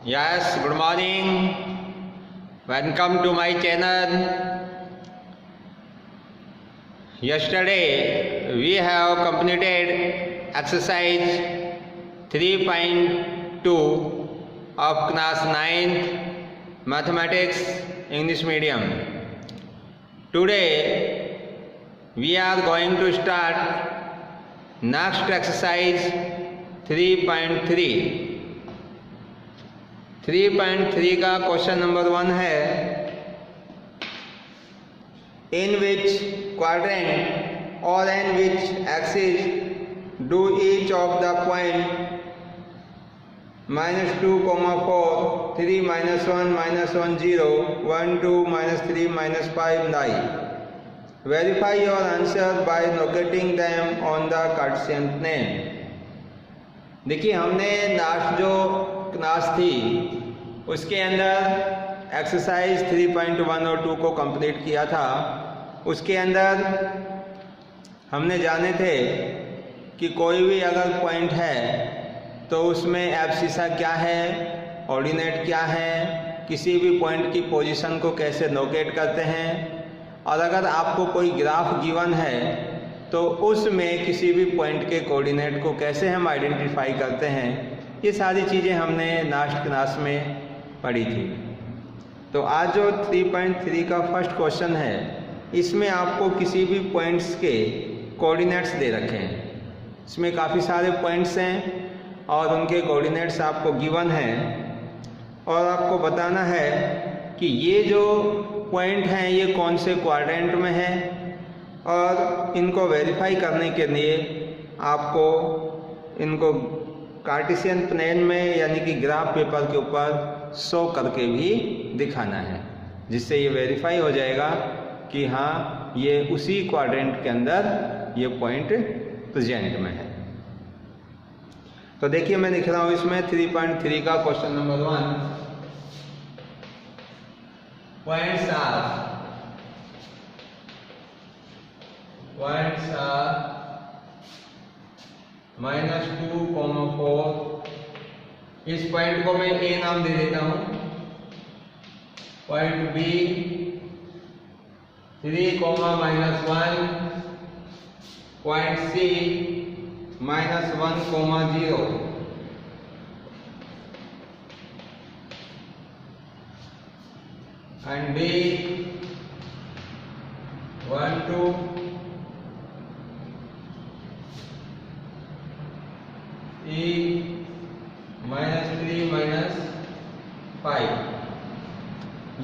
Yes, good morning. Welcome to my channel. Yesterday we have completed exercise 3.2 of class 9th Mathematics English Medium. Today we are going to start next exercise 3.3. 3.3 का question number 1 है, इन which quadrant और in which axis do each of the point -2, 4, 3, -1, -1, 0, 1, 2, -3, -5 lie. Verify your answer by locating them on the Cartesian plane. देखिए, हमने last जो class थी उसके अंदर exercise 3.1 और 2 को कंप्लीट किया था। उसके अंदर हमने जाने थे कि कोई भी अगर पॉइंट है तो उसमें एब्सिसा क्या है, ऑर्डिनेट क्या है, किसी भी पॉइंट की पोजीशन को कैसे लोकेट करते हैं, और अगर आपको कोई ग्राफ गिवन है तो उसमें किसी भी पॉइंट के कोऑर्डिनेट को कैसे हम आइडेंटिफाई करते हैं, ये सारी चीज़ें हमने लास्ट क्लास में पढ़ी थी। तो आज जो 3.3 का फर्स्ट क्वेश्चन है, इसमें आपको किसी भी पॉइंट्स के कोऑर्डिनेट्स दे रखे हैं। इसमें काफ़ी सारे पॉइंट्स हैं और उनके कोऑर्डिनेट्स आपको गिवन हैं, और आपको बताना है कि ये जो पॉइंट हैं ये कौन से क्वाड्रेंट में हैं, और इनको वेरीफाई करने के लिए आपको इनको कार्टेशियन प्लेन में यानी कि ग्राफ पेपर के ऊपर शो करके भी दिखाना है, जिससे ये वेरीफाई हो जाएगा कि हाँ ये उसी क्वाड्रेंट के अंदर ये पॉइंट प्रेजेंट में है। तो देखिए, मैं लिख रहा हूँ इसमें 3.3 का क्वेश्चन नंबर 1, पॉइंट्स आर -2, 4। इस पॉइंट को मैं ए नाम दे देता हूं, point B 3, -1, point C -1, 0, and D 1, 2, E -3, -5।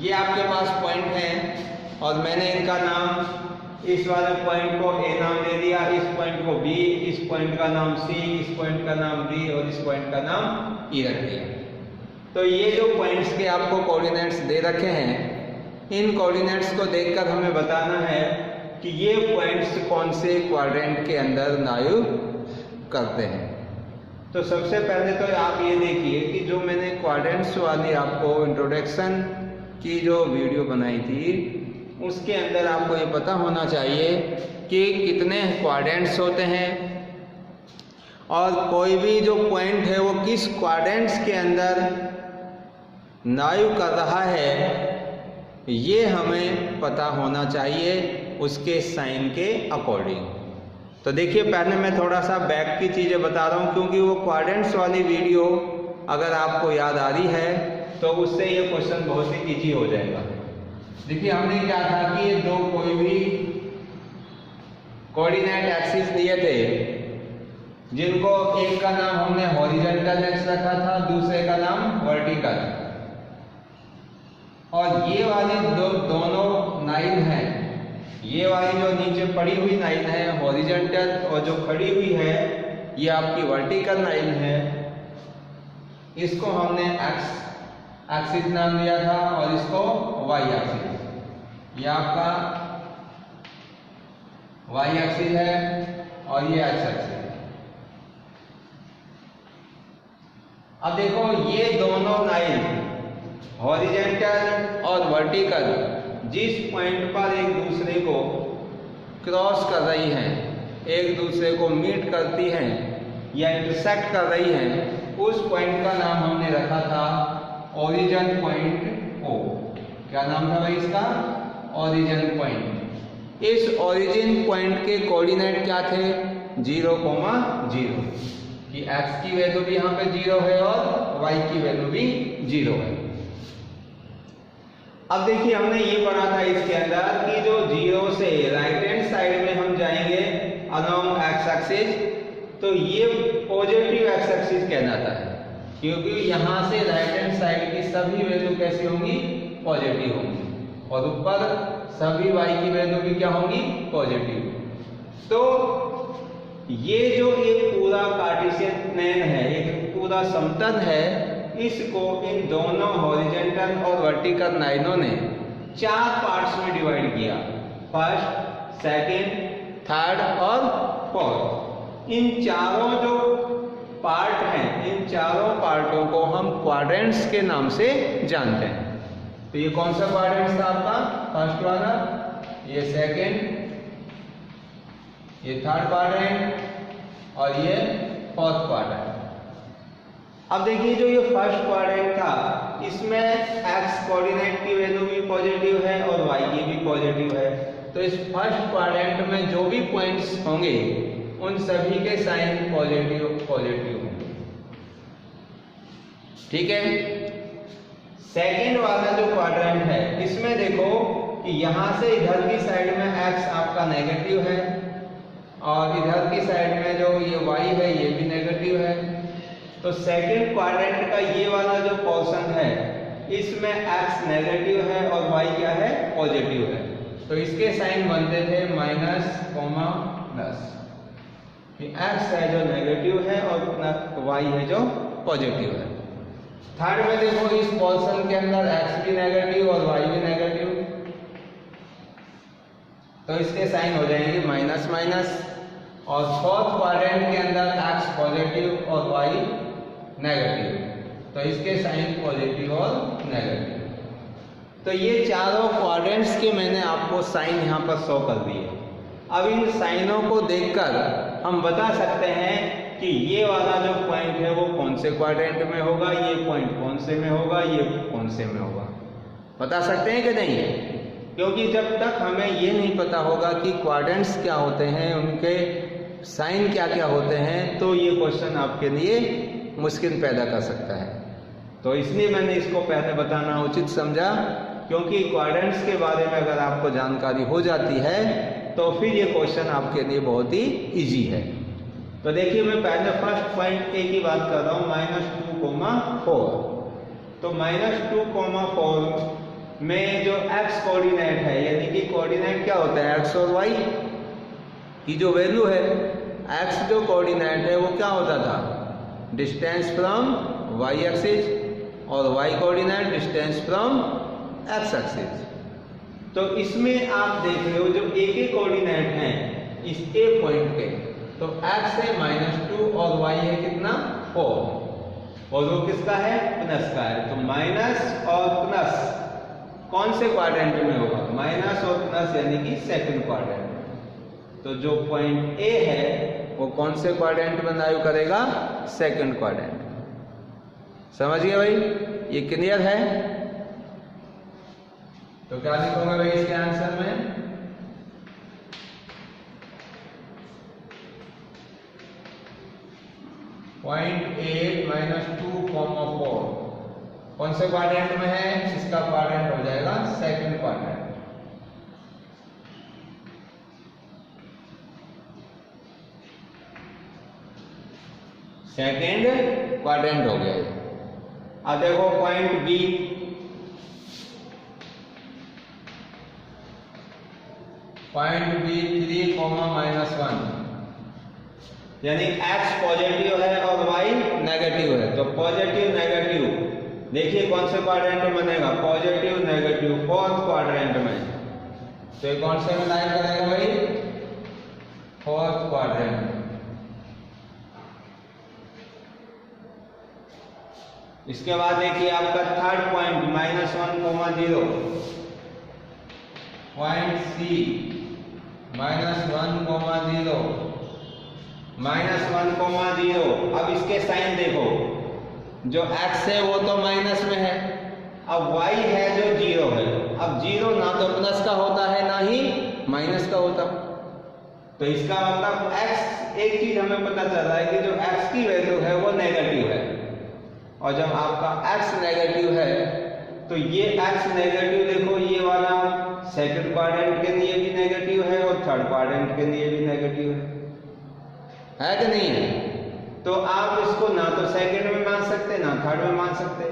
ये आपके पास पॉइंट हैं और मैंने इनका नाम, इस वाले पॉइंट को ए नाम दे दिया, इस पॉइंट को बी, इस पॉइंट का नाम सी, इस पॉइंट का नाम डी और इस पॉइंट का नाम ई रख दिया। तो ये जो पॉइंट्स के आपको कोऑर्डिनेट्स दे रखे हैं, इन कोऑर्डिनेट्स को देखकर हमें बताना है कि ये पॉइंट्स कौन से क्वाड्रेंट के अंदर lie करते हैं। तो सबसे पहले तो आप ये देखिए कि जो मैंने क्वाड्रेंट्स वाली आपको इंट्रोडक्शन की जो वीडियो बनाई थी, उसके अंदर आपको ये पता होना चाहिए कि कितने क्वाड्रेंट्स होते हैं और कोई भी जो पॉइंट है वो किस क्वाड्रेंट्स के अंदर lie कर रहा है, ये हमें पता होना चाहिए उसके साइन के अकॉर्डिंग। तो देखिए, पहले मैं थोड़ा सा बैक की चीज़ें बता रहा हूँ, क्योंकि वो क्वाड्रेंट्स वाली वीडियो अगर आपको याद आ रही है तो उससे ये क्वेश्चन बहुत ही इजी हो जाएगा। देखिए, हमने क्या था कि ये दो कोई भी कोऑर्डिनेट एक्सिस दिए थे, जिनको एक का नाम हमने हॉरिजॉन्टल एक्स रखा था, दूसरे का नाम वर्टिकल, और ये वाली दोनों लाइन हैं, ये वाली जो नीचे पड़ी हुई लाइन है हॉरिजॉन्टल, और जो खड़ी हुई है ये आपकी वर्टिकल लाइन है। इसको हमने एक्सिस नाम दिया था और इसको वाई एक्सिस। ये आपका वाई एक्सिस है और ये एक्स एक्सिस है। अब देखो, ये दोनों लाइन हॉरिजॉन्टल और वर्टिकल जिस पॉइंट पर एक दूसरे को क्रॉस कर रही हैं, एक दूसरे को मीट करती हैं या इंटरसेक्ट कर रही हैं, उस पॉइंट का नाम हमने रखा था ओरिजिन पॉइंट O। क्या नाम था भाई इसका? Origin point. इस ओरिजिन पॉइंट के कोऑर्डिनेट क्या थे? 0, 0 कि x की वैल्यू भी यहाँ पे 0 है और y की वैल्यू भी 0 है। अब देखिए हमने ये पढ़ा था इसके अंदर कि जो 0 से राइट हैंड साइड में हम जाएंगे अलोंग एक्स एक्सिस, तो ये पॉजिटिव एक्स एक्सिस कहलाता है, क्योंकि यहाँ से राइट हैंड साइड की सभी वैल्यू कैसी होंगी? पॉजिटिव होंगी, और ऊपर सभी y की वैल्यू भी क्या होंगी? पॉजिटिव। तो ये जो एक पूरा कार्टेशियन प्लेन है, एक पूरा समतल है, इसको इन दोनों हॉरिजॉन्टल और वर्टिकल लाइनों ने 4 पार्ट्स में डिवाइड किया, फर्स्ट, सेकंड, थर्ड और फोर्थ। इन चारों जो पार्ट हैं, इन चारों पार्टों को हम क्वाड्रेंट्स के नाम से जानते हैं। तो ये कौन सा क्वाड्रेंट था आपका? फर्स्ट वाला, ये सेकंड, ये थर्ड क्वाड्रेंट और ये फोर्थ क्वाड्रेंट। अब देखिए जो ये फर्स्ट क्वाड्रेंट था, इसमें x कोऑर्डिनेट की वैल्यू भी पॉजिटिव है और y की भी पॉजिटिव है। तो इस फर्स्ट क्वाड्रेंट में जो भी पॉइंट्स होंगे उन सभी के साइन पॉजिटिव होंगे। ठीक है। सेकंड वाला जो क्वाड्रेंट है, इसमें देखो कि यहां से इधर की साइड में x आपका नेगेटिव है और इधर की साइड में जो ये y है ये भी नेगेटिव है। तो सेकंड क्वाड्रेंट का ये वाला जो पोर्शन है, इसमें x नेगेटिव है और y क्या है? पॉजिटिव है। तो इसके साइन बनते थे माइनस, प्लस, कि x है जो नेगेटिव है और y है जो पॉजिटिव है। थर्ड में देखो इस पोर्शन के अंदर x भी नेगेटिव और y भी नेगेटिव, तो इसके साइन हो जाएंगे माइनस माइनस। और फोर्थ क्वाड्रेंट के अंदर x पॉजिटिव और y नेगेटिव, तो इसके साइन पॉजिटिव और नेगेटिव। तो ये चारों क्वाड्रेंट्स के मैंने आपको साइन यहाँ पर शो कर दिए। अब इन साइनों को देखकर हम बता सकते हैं कि ये वाला जो पॉइंट है वो कौन से क्वाड्रेंट में होगा, ये पॉइंट कौन से में होगा, ये कौन से में होगा। बता सकते हैं कि नहीं? क्योंकि जब तक हमें ये नहीं पता होगा कि क्वाड्रेंट्स क्या होते हैं, उनके साइन क्या क्या होते हैं, तो ये क्वेश्चन आपके लिए मुश्किल पैदा कर सकता है। तो इसलिए मैंने इसको पहले बताना उचित समझा, क्योंकि क्वाड्रेंट्स के बारे में अगर आपको जानकारी हो जाती है तो फिर ये क्वेश्चन आपके लिए बहुत ही इजी है। तो देखिए मैं पहले फर्स्ट पॉइंट ए की बात कर रहा हूँ, -2, 4। तो -2, 4 में जो x कोऑर्डिनेट है, यानी कि कोऑर्डिनेट क्या होता है? x और y की जो वैल्यू है, x जो कोऑर्डिनेट है वो क्या होता था? डिस्टेंस फ्रॉम y एक्सिस, और y coordinate distance from x axis. तो इसमें आप देख रहे हो जो a के कोऑर्डिनेट हैं इस a पॉइंट के, तो x है -2 और y है कितना? 4, और वो किसका है? प्लस का है। तो माइनस और प्लस कौन से क्वाड्रेंट में होगा? माइनस और प्लस यानी कि सेकंड क्वाड्रेंट। तो जो पॉइंट A है वो कौन से क्वाड्रेंट में लाई करेगा? Second quadrant. समझ गए भाई? ये क्लियर है? तो क्या लिखोगे भाई इसके आंसर में? पॉइंट A -2, 4 कौन से क्वाड्रेंट में है? इसका क्वाड्रेंट हो जाएगा सेकंड क्वाड्रेंट। सेकंड क्वाड्रेंट हो गया। अब देखो पॉइंट बी, पॉइंट बी 3, -1, यानी x पॉजिटिव है और y नेगेटिव है। तो पॉजिटिव नेगेटिव देखिए कौन से क्वाड्रेंट में बनेगा? पॉजिटिव नेगेटिव, फोर्थ क्वाड्रेंट में। तो ये कौन से में लाइन करेगा भाई? Fourth quadrant. इसके बाद देखिए आपका थर्ड पॉइंट -1, 0, पॉइंट सी -1, 0, -1, 0। अब इसके साइन देखो, जो x है वो तो माइनस में है, अब y है जो 0 है। अब 0 ना तो प्लस का होता है ना ही माइनस का होता, तो इसका मतलब x, एक चीज हमें पता चल रहा है कि जो x की वैल्यू है वो नेगेटिव है, और जब आपका x नेगेटिव है तो ये x नेगेटिव, देखो ये वाला सेकंड क्वाड्रेंट के लिए भी नेगेटिव है और थर्ड क्वाड्रेंट के लिए भी नेगेटिव है कि नहीं है? तो आप इसको ना तो सेकंड में मान सकते ना थर्ड में मान सकते,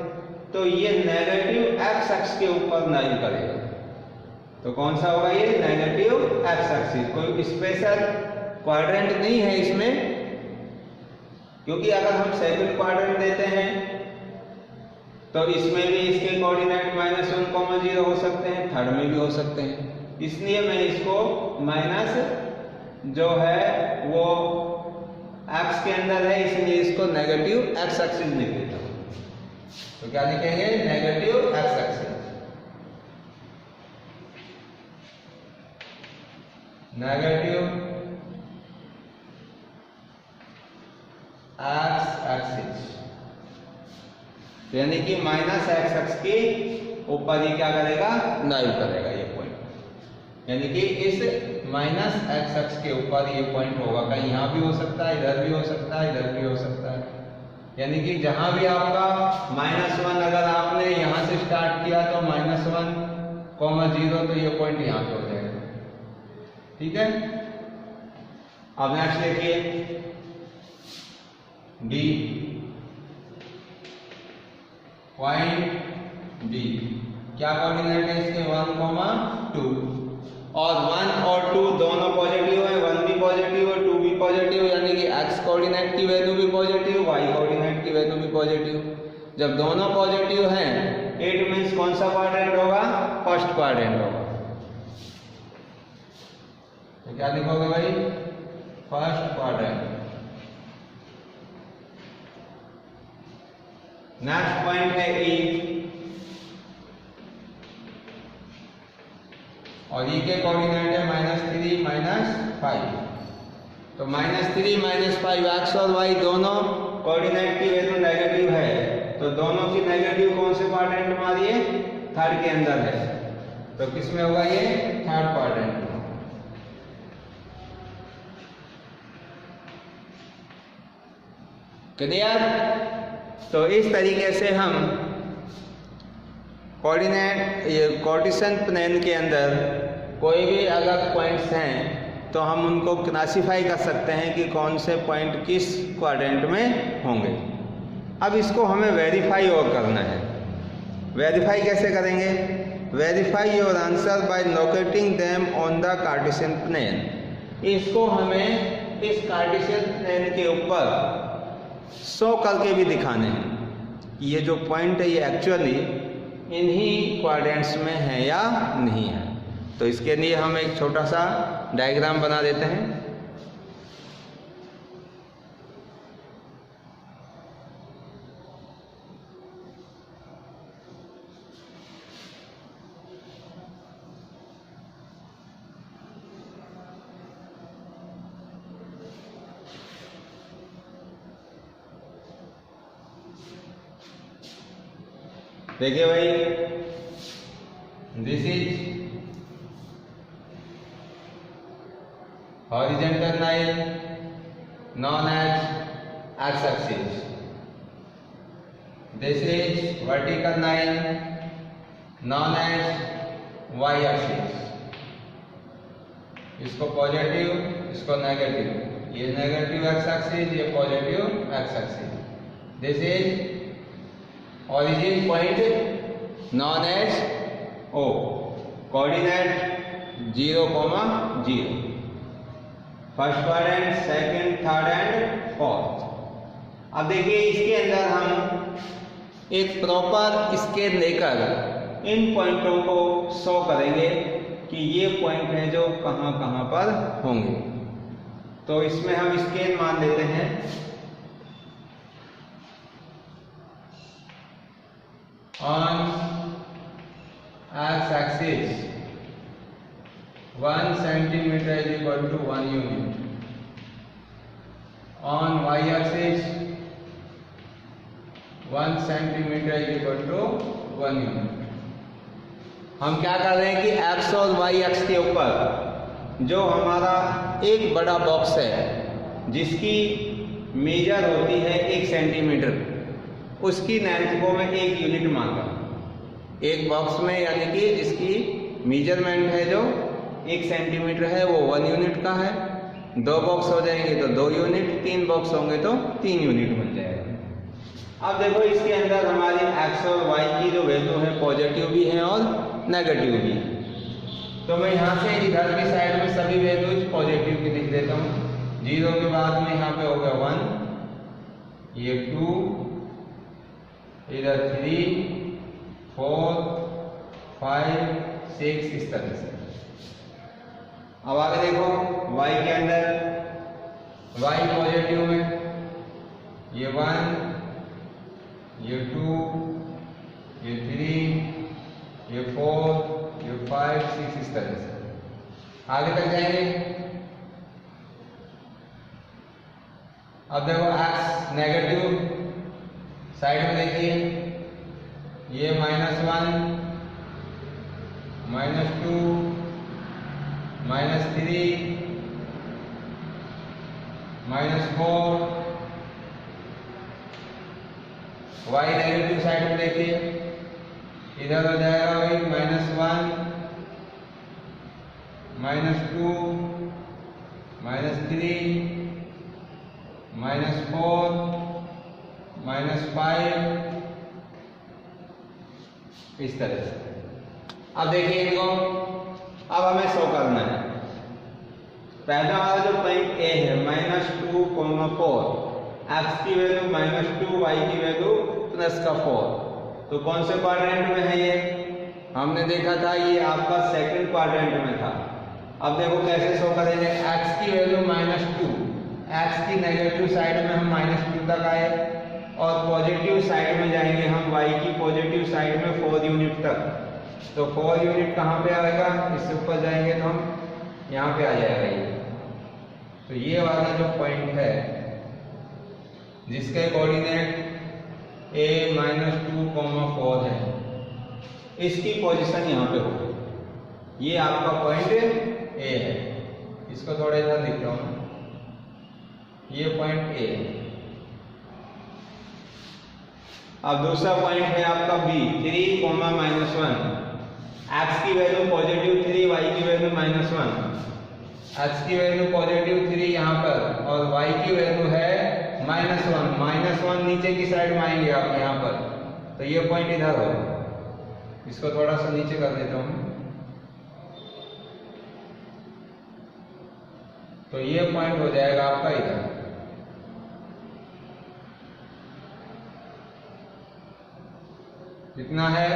तो ये नेगेटिव x अक्ष के ऊपर नाइल करेगा। तो कौन सा होगा ये? Negative x axis. कोई स्पेशल क्वाड्रेंट नहीं है इसमें, क्योंकि अगर हम सेकंड क्वाड्रेंट देते हैं तो इसमें भी इसके कोऑर्डिनेट -1, 0 हो सकते हैं, थर्ड में भी हो सकते हैं, इसलिए मैं इसको माइनस जो है वो x के अंदर है, इसलिए इसको नेगेटिव x एक्सिस लिख देता हूं। तो क्या लिखेंगे? Negative x axis, negative x axis, यानी कि माइनस x अक्ष के ऊपर ही क्या करेगा? नाइल करेगा ये पॉइंट, यानी कि इस माइनस x अक्ष के ऊपर ये पॉइंट होगा। कहीं यहाँ भी हो सकता है, इधर भी हो सकता है, इधर भी हो सकता है, यानी कि जहां भी आपका -1, अगर आपने यहां से स्टार्ट किया तो -1, 0, तो ये पॉइंट यहां पे हो जाएगा। ठीक है, अब नेक्स्ट देखिए D, पॉइंट D, क्या कोऑर्डिनेट है इसके? 1, 2, और 1 और 2 दोनों पॉजिटिव है, 1 भी पॉजिटिव और 2 भी पॉजिटिव, यानी कि x कोऑर्डिनेट की वैल्यू भी पॉजिटिव, y कोऑर्डिनेट की वैल्यू भी पॉजिटिव। जब दोनों पॉजिटिव हैं, इट मींस कौन सा क्वाड्रेंट होगा? फर्स्ट क्वाड्रेंट होगा। तो क्या लिखोगे भाई? First quadrant. नेक्स्ट पॉइंट है E, और E के कोऑर्डिनेट है -3, -5। तो -3, -5, x और y दोनों कोऑर्डिनेट की वैल्यू नेगेटिव है, तो दोनों की नेगेटिव कौन से क्वाड्रेंट में आ रही है? थर्ड के अंदर है, तो किस में होगा ये? थर्ड क्वाड्रेंट में। क्लियर? तो इस तरीके से हम कोऑर्डिनेट, ये कार्टेशियन प्लेन के अंदर कोई भी अलग पॉइंट्स हैं तो हम उनको क्लासिफाई कर सकते हैं कि कौन से पॉइंट किस क्वाड्रेंट में होंगे। अब इसको हमें वेरीफाई और करना है। वेरीफाई कैसे करेंगे? Verify your answer by locating them on the Cartesian plane. इसको हमें इस कार्टेशियन प्लेन के ऊपर शो करके भी दिखाने हैं कि ये जो पॉइंट है ये एक्चुअली इन्हीं क्वाड्रेंट्स में है या नहीं है। तो इसके लिए हम एक छोटा सा डायग्राम बना देते हैं। देखिए भाई, this is horizontal line known as x axis. This is vertical line known as y axis. इसको पॉजिटिव, इसको नेगेटिव, ये नेगेटिव x axis, ये positive x axis. This is origin point known as O. Coordinate 0, 0. First quadrant, second, third and fourth. अब देखिए इसके अंदर हम एक प्रॉपर स्केल लेकर इन पॉइंटों को शो करेंगे कि ये पॉइंट है जो कहां कहां पर होंगे। तो इसमें हम स्केल मान लेते हैं on x axis 1 centimeter is equal to 1 unit. On y axis 1 centimetre is equal to 1 unit. हम क्या कर रहे हैं कि एक्स और वाई एक्स के ऊपर जो हमारा एक बड़ा बॉक्स है जिसकी मेजर होती है 1 सेंटीमीटर, उसकी लेंथ को मैं 1 यूनिट मानता हूँ। एक बॉक्स में यानी कि जिसकी मेजरमेंट है जो 1 सेंटीमीटर है वो 1 यूनिट का है। 2 बॉक्स हो जाएंगे तो 2 यूनिट, 3 बॉक्स होंगे तो 3 यूनिट बन जाएगा। अब देखो इसके अंदर हमारी एक्स और वाई की जो वैल्यू है पॉजिटिव भी है और नेगेटिव भी है। तो मैं यहाँ से इधर की साइड में सभी वैल्यूज पॉजिटिव की लिख देता हूँ। 0 के बाद में यहाँ पे हो गया 1, ये 2, इधर 3, 4, 5, 6 इस तरह से। अब आगे देखो y के अंदर y पॉजिटिव में ये 1, ये 2, ये 3, ये 4, ये 5, 6 इस तरह से आगे तक जाएंगे। अब देखो x नेगेटिव साइड में देखिए, ये -1, -2, -3, -4, y नेगेटिव साइड में देखिए, इधर हो जाएगा वही -1, -2, -3, -4, -5 इस तरह से। अब देखिए इनको, अब हमें शो करना है। पहला हमारा जो पॉइंट ए है -2,4, एक्स की वैल्यू -2, वाई की वैल्यू +4। तो कौन से क्वाड्रेंट में है ये? हमने देखा था ये आपका सेकंड क्वाड्रेंट में था। अब देखो कैसे शो करेंगे। एक्स की वैल्यू -2, एक्स की नेगेटिव साइड में हम -2 तक आए और पॉजिटिव साइड में जाएंगे हम वाई की पॉजिटिव साइड में 4 यूनिट तक। तो 4 यूनिट कहाँ पे आएगा? इससे ऊपर जाएंगे तो हम यहाँ पे आ जाएगा ये। तो ये वाला जो पॉइंट है जिसके कोऑर्डिनेट a -2,4 है, इसकी पोजीशन यहाँ पे होगी। ये आपका पॉइंट ए है। इसको थोड़ा इधर लिखता हूँ, ये पॉइंट ए है। अब दूसरा पॉइंट है आपका बी 3,-1। एक्स की वैल्यू पॉजिटिव 3, वाई की वैल्यू -1। एक्स की वैल्यू पॉजिटिव 3 यहाँ पर और वाई की वैल्यू है -1। -1 नीचे की साइड में आएंगे आप यहाँ पर, तो ये पॉइंट इधर हो। इसको थोड़ा सा नीचे कर देता हूँ। तो ये पॉइंट हो जाएगा आपका इधर। कितना है?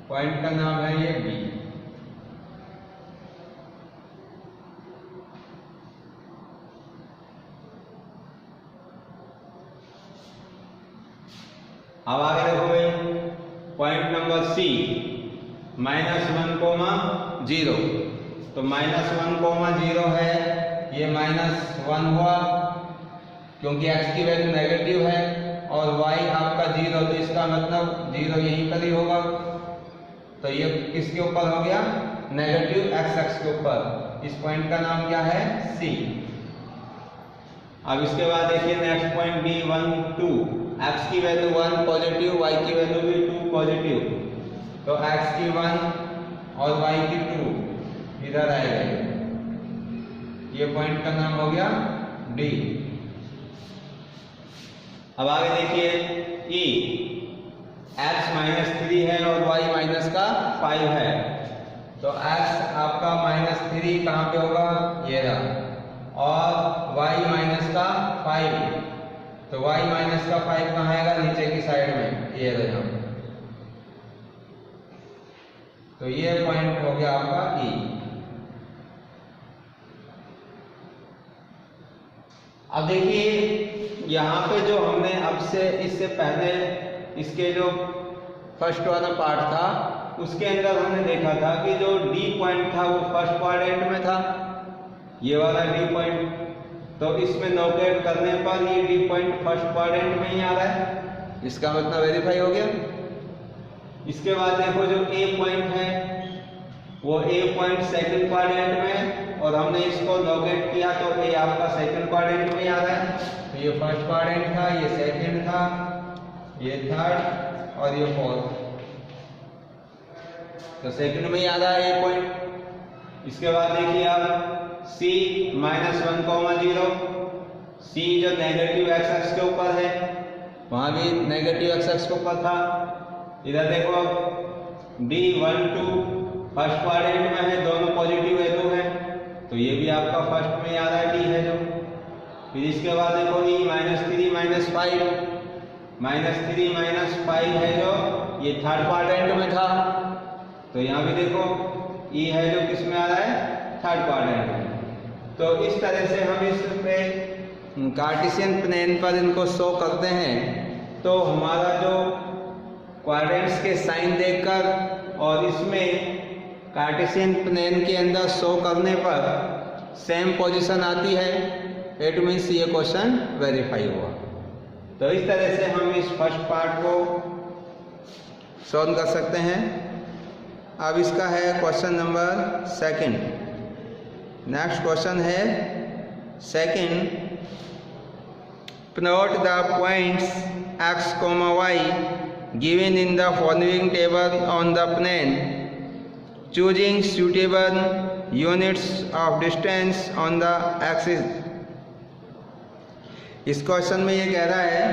पॉइंट का नाम है ये बी। अब आगे देखो भाई, पॉइंट नंबर सी -1,0। तो -1,0 है, ये -1 हुआ क्योंकि x की वैल्यू नेगेटिव है और y आपका 0, तो इसका मतलब 0 यहीं पर ही होगा। तो ये किसके ऊपर हो गया? नेगेटिव x के ऊपर। इस पॉइंट का नाम क्या है? C। अब इसके बाद देखिए नेक्स्ट पॉइंट B 1, 2। x की वैल्यू 1 पॉजिटिव, y की वैल्यू भी 2 पॉजिटिव। तो x की 1 और y की 2 इधर आएगा। ये पॉइंट का नाम हो गया D। अब आगे देखिए E, x -3 है और y -5 है। तो x आपका -3 कहाँ पे होगा? ये रहा। और y -5, तो y -5 कहाँ आएगा? नीचे की साइड में, ये रहा। तो ये पॉइंट हो गया आपका E। अब देखिए यहाँ पे जो हमने अब से इससे पहले इसके जो फर्स्ट वाला पार्ट था उसके अंदर हमने देखा था कि जो D पॉइंट था वो फर्स्ट क्वाड्रेंट में था, ये वाला D पॉइंट। तो इसमें नोटेट करने पर ये D पॉइंट फर्स्ट क्वाड्रेंट में ही आ रहा है। इसका मतलब वेरीफाई हो गया। इसके बाद देखो जो ए पॉइंट है वो ए पॉइंट सेकंड क्वाड्रेंट में है और हमने इसको लोकेट किया तो ए आपका सेकंड क्वाड्रेंट में आ रहा है। तो ये फर्स्ट क्वाड्रेंट था, ये सेकंड था, ये थर्ड और ये फोर्थ, तो सेकंड में ही आ रहा है ए पॉइंट। इसके बाद देखिए आप C -1,0, C जो नेगेटिव एक्स एक्स के ऊपर है, वहां भी नेगेटिव एक्स एक्स के ऊपर था। इधर देखो D 1 2 फर्स्ट क्वाड्रेंट में है, दोनों पॉजिटिव वैल्यू है, तो ये भी आपका फर्स्ट में आ रहा है D है जो। फिर इसके बाद देखो E -3 -5 है जो, ये थर्ड क्वाड्रेंट में था, तो यहाँ भी देखो E है जो किस में आ रहा है, थर्ड क्वाड्रेंट में। तो इस तरह से हम इस पे कार्टेशियन प्लेन पर इनको शो करते हैं। तो हमारा जो क्वाड्रेंट्स के साइन देखकर और इसमें कार्टेशियन प्लेन के अंदर शो करने पर सेम पोजीशन आती है, इट मीन्स ये क्वेश्चन वेरीफाई हुआ। तो इस तरह से हम इस फर्स्ट पार्ट को सॉल्व कर सकते हैं। अब इसका है question number second. Next question है second, plot the points x, y given in the following table on the plane, choosing suitable units of distance on the axis। इस क्वेश्चन में ये कह रहा है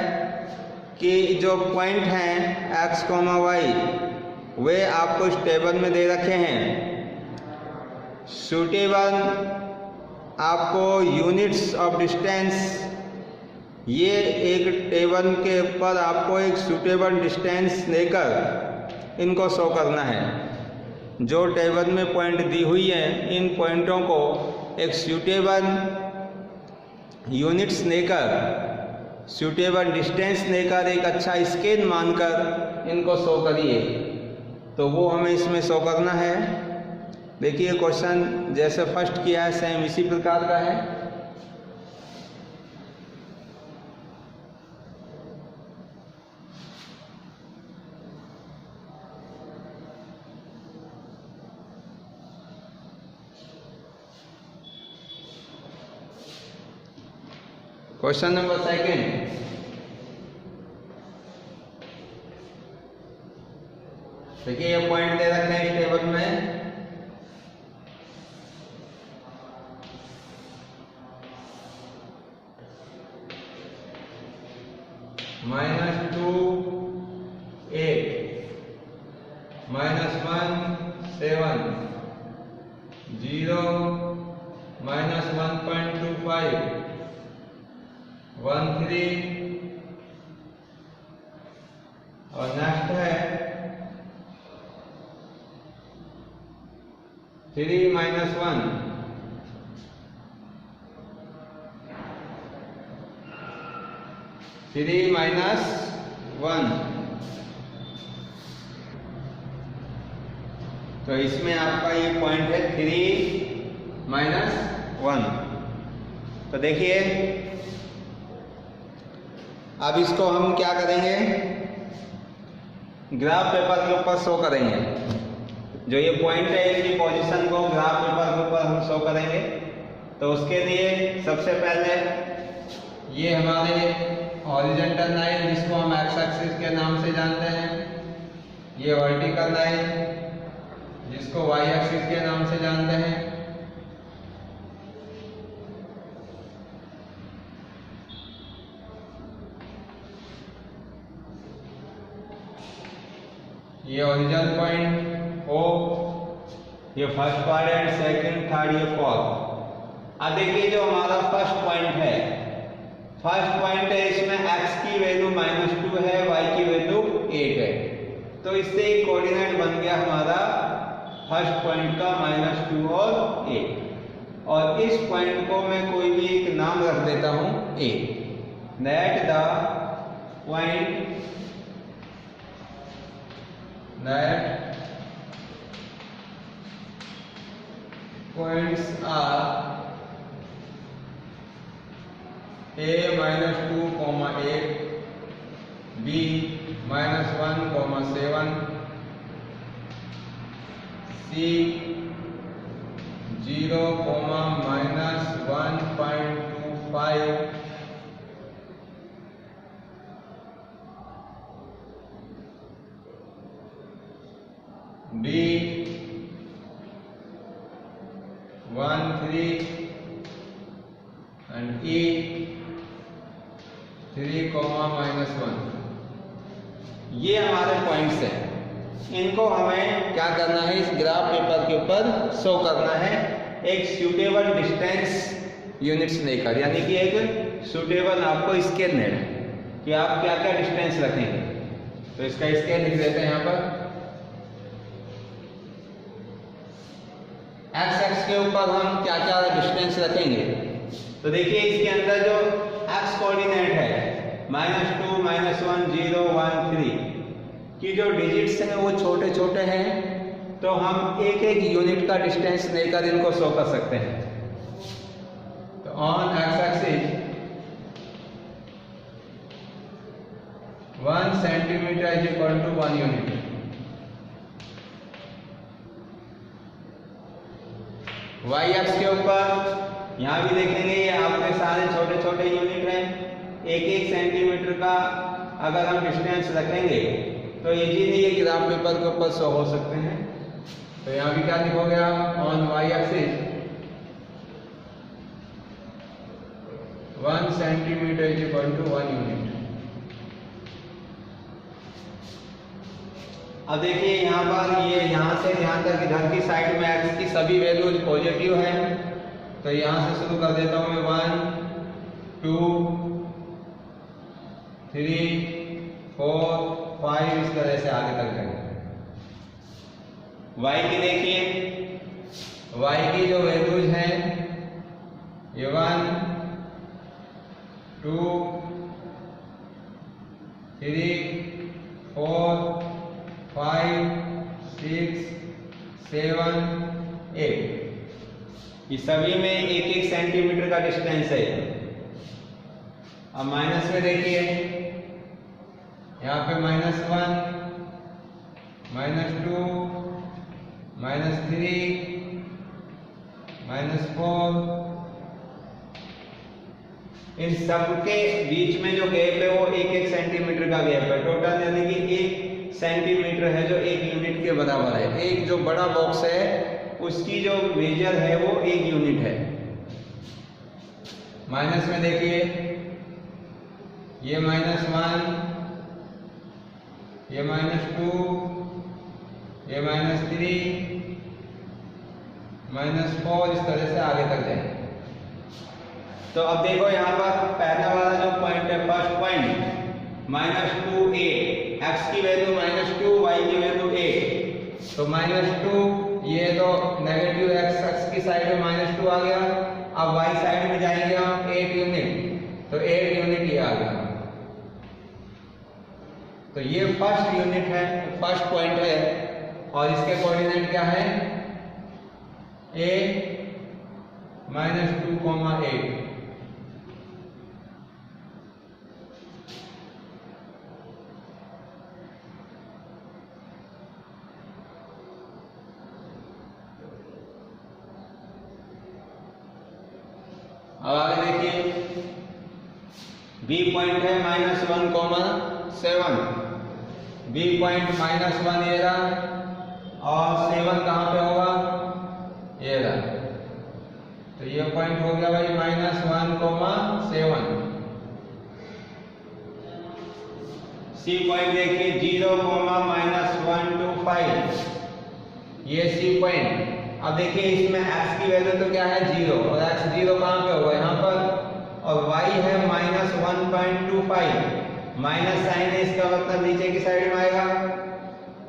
कि जो पॉइंट हैं x, y वे आपको इस टेबल में दे रखे हैं। सूटेबल आपको यूनिट्स ऑफ डिस्टेंस, ये एक टेबल के ऊपर आपको एक सूटेबल डिस्टेंस लेकर इनको शो करना है। जो टेबल में पॉइंट दी हुई है, इन पॉइंटों को एक सूटेबल यूनिट्स लेकर, सूटेबल डिस्टेंस लेकर एक अच्छा स्केल मानकर इनको शो करिए। तो वो हमें इसमें शो करना है। देखिए क्वेश्चन जैसे फर्स्ट किया है सेम इसी प्रकार का है। क्वेश्चन नंबर सेकंड, देखिए ये पॉइंट दे रखे हैं इस टेबल में, -2 8 -1 7 0 -1.25 1 3 और नेक्स्ट है 3 -1 3 -1। तो इसमें आपका ये पॉइंट है 3 -1। तो देखिए अब इसको हम क्या करेंगे, ग्राफ पेपर के ऊपर शो करेंगे। जो ये पॉइंट है इसकी पोजीशन को ग्राफ पेपर के ऊपर हम शो करेंगे। तो उसके लिए सबसे पहले ये हमारे हॉरिजॉन्टल लाइन जिसको हम एक्स एक्सिस के नाम से जानते हैं, ये वर्टिकल लाइन जिसको वाई एक्सिस के नाम से जानते हैं, ये ओरिजिन पॉइंट O, ये फर्स्ट क्वाड्रेंट, सेकंड, थर्ड, ये फोर्थ। अब देखिए जो हमारा फर्स्ट पॉइंट है, फर्स्ट पॉइंट है इसमें x की वैल्यू -2 है, y की वैल्यू 8 है। तो इससे एक कोऑर्डिनेट बन गया हमारा फर्स्ट पॉइंट का -2 और 8। और इस पॉइंट को मैं कोई भी एक नाम रख देता हूं A। Let the points are A -2, 8, B -1,7, C 0, -1.25, B 1, 3 and E 3, -1। ये हमारे पॉइंट्स हैं। इनको हमें क्या करना है, इस ग्राफ पेपर के ऊपर शो करना है एक सूटेबल डिस्टेंस यूनिट्स लेकर, यानी कि एक सूटेबल आपको स्केल लेना है कि आप क्या क्या डिस्टेंस रखेंगे। तो इसका स्केल लिख देते हैं यहाँ पर। एक्स एक्स के ऊपर हम क्या क्या डिस्टेंस रखेंगे। तो देखिए इसके अंदर जो एक्स कोऑर्डिनेट है -2, -1, 0, 1, 3 की जो डिजिट्स हैं वो छोटे छोटे हैं, तो हम एक एक यूनिट का डिस्टेंस लेकर इनको शो कर सकते हैं। तो on x axis 1 centimetre is equal to 1 unit. Y x के ऊपर यहाँ भी देखेंगे ये आपके सारे छोटे छोटे यूनिट हैं। एक एक सेंटीमीटर का अगर हम डिस्टेंस रखेंगे तो इजीली ये ग्राफ पेपर के ऊपर शो हो सकते हैं। तो यहाँ भी क्या लिखोगे आप, on y axis 1 centimetre is equal to 1 unit. अब देखिए यहाँ पर ये यहाँ से यहाँ तक इधर की साइड में एक्स की सभी वैल्यूज पॉजिटिव हैं। तो यहाँ से शुरू कर देता हूँ मैं 1, 2, 3, 4, 5 इस तरह से आगे तक जाएंगे। y की देखिए, y की जो वैल्यूज हैं ये 1, 2, 3, 4, 5, 6, 7, 8 ये सभी में एक एक सेंटीमीटर का डिस्टेंस है। अब माइनस में देखिए यहाँ पे -1, -2, -3, -4 इन सब के बीच में जो गैप है वो एक एक सेंटीमीटर का गैप है टोटल, यानी कि 1 सेंटीमीटर है जो 1 यूनिट के बराबर है। एक जो बड़ा बॉक्स है उसकी जो मेजर है वो 1 यूनिट है। माइनस में देखिए ये -1, ये -2, ये -3, -4 इस तरह से आगे तक जाएंगे। तो अब देखो यहाँ पर पहला वाला जो पॉइंट है, फर्स्ट पॉइंट -2, 8, एक्स की वैल्यू -2, वाई की वैल्यू 8। तो -2 ये तो नेगेटिव एक्स की साइड में -2 आ गया। अब वाई साइड में जाएंगे हम 8 यूनिट, तो 8 यूनिट ये आ गया। तो ये फर्स्ट यूनिट है, फर्स्ट पॉइंट है और इसके कोऑर्डिनेट क्या है, a -2,8। अब आगे देखिए बी पॉइंट है -1,7। बी पॉइंट -1 ये रहा और 7 कहाँ पे होगा, ये रहा। तो ये पॉइंट हो गया भाई -1,7। सी पॉइंट देखिए 0,-125, ये सी पॉइंट। अब देखिए इसमें x की वैल्यू तो क्या है 0, और x 0 कहाँ पे होगा, यहाँ पर, और y है -1.25, माइनस साइन है इसका मतलब नीचे की साइड में आएगा,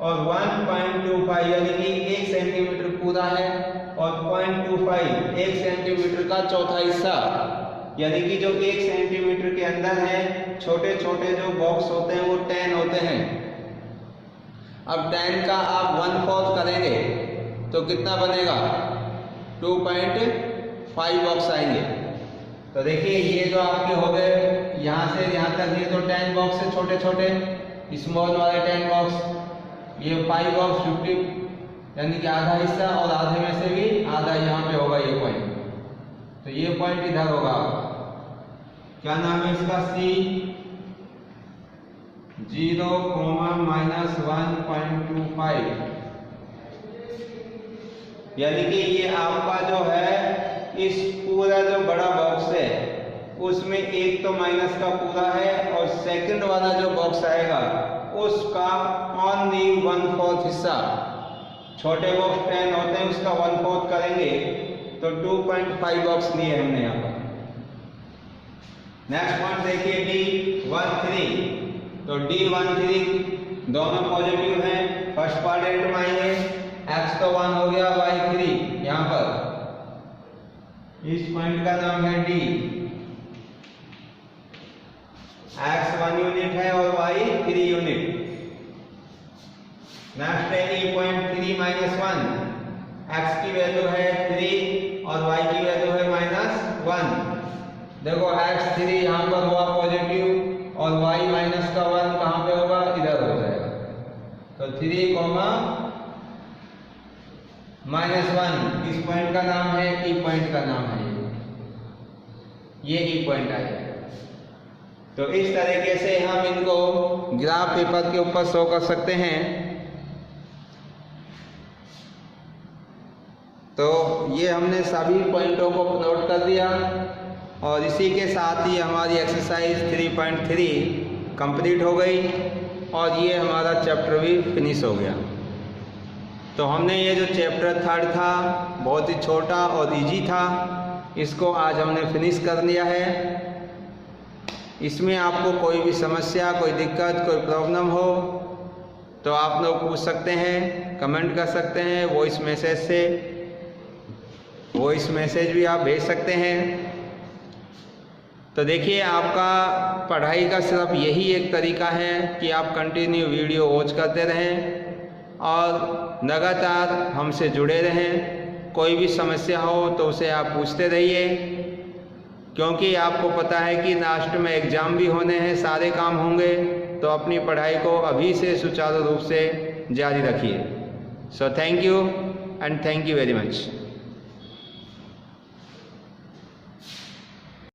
और 1.25 यानी कि 1 सेंटीमीटर पूरा है, और 0.25 1 सेंटीमीटर का चौथा हिस्सा, यानी कि जो 1 सेंटीमीटर के अंदर है छोटे छोटे जो बॉक्स होते हैं वो 10 होते हैं। अब 10 का आप 1/4 करेंगे तो कितना बनेगा, 2.5 बॉक्स आएंगे। तो देखिए ये जो आपके हो गए यहाँ से यहाँ तक, ये तो 10 बॉक्स है छोटे छोटे, स्मॉल वाले 10 बॉक्स, ये 5 बॉक्स 50 यानी कि आधा हिस्सा, और आधे में से भी आधा यहाँ पे होगा ये पॉइंट। तो ये पॉइंट इधर होगा, क्या नाम है इसका, C 0, -1.25, यानी कि ये आपका जो है इस पूरा जो बड़ा बॉक्स है उसमें एक तो माइनस का पूरा है, और सेकंड वाला जो बॉक्स आएगा उसका ओनली 1/4 हिस्सा, छोटे बॉक्स 10 होते हैं उसका 1/4 करेंगे, तो 2.5 बॉक्स लिए हमने यहाँ पर। नेक्स्ट पॉइंट देखिए D13, तो D13 दोनों पॉजिटिव हैं, फर्स्ट पार्ट एंड में आएंगे, x तो 1 हो गया, y 3 यहाँ पर, इस पॉइंट का नाम है D, x 1 यूनिट है और y 3 यूनिट। नेक्स्ट है E.3 -1, x की वैल्यू है 3 और y की वैल्यू है -1। देखो x3 यहाँ पर हुआ पॉजिटिव और y -1 कहाँ पे होगा, इधर हो जाएगा, तो 3, -1 इस पॉइंट का नाम है, E पॉइंट का नाम है, ये E पॉइंट आएगा। तो इस तरीके से हम इनको ग्राफ पेपर के ऊपर शो कर सकते हैं। तो ये हमने सभी पॉइंटों को नोट कर दिया, और इसी के साथ ही हमारी एक्सरसाइज 3.3 कंप्लीट हो गई, और ये हमारा चैप्टर भी फिनिश हो गया। तो हमने ये जो चैप्टर 3 था बहुत ही छोटा और इजी था, इसको आज हमने फिनिश कर लिया है। इसमें आपको कोई भी समस्या, कोई दिक्कत, कोई प्रॉब्लम हो तो आप लोग पूछ सकते हैं, कमेंट कर सकते हैं, वॉइस मैसेज से, वॉइस मैसेज भी आप भेज सकते हैं। तो देखिए आपका पढ़ाई का सिर्फ यही एक तरीका है कि आप कंटिन्यू वीडियो वॉच करते रहें और लगातार हमसे जुड़े रहें। कोई भी समस्या हो तो उसे आप पूछते रहिए, क्योंकि आपको पता है कि लास्ट में एग्ज़ाम भी होने हैं, सारे काम होंगे, तो अपनी पढ़ाई को अभी से सुचारू रूप से जारी रखिए। So thank you and thank you very much.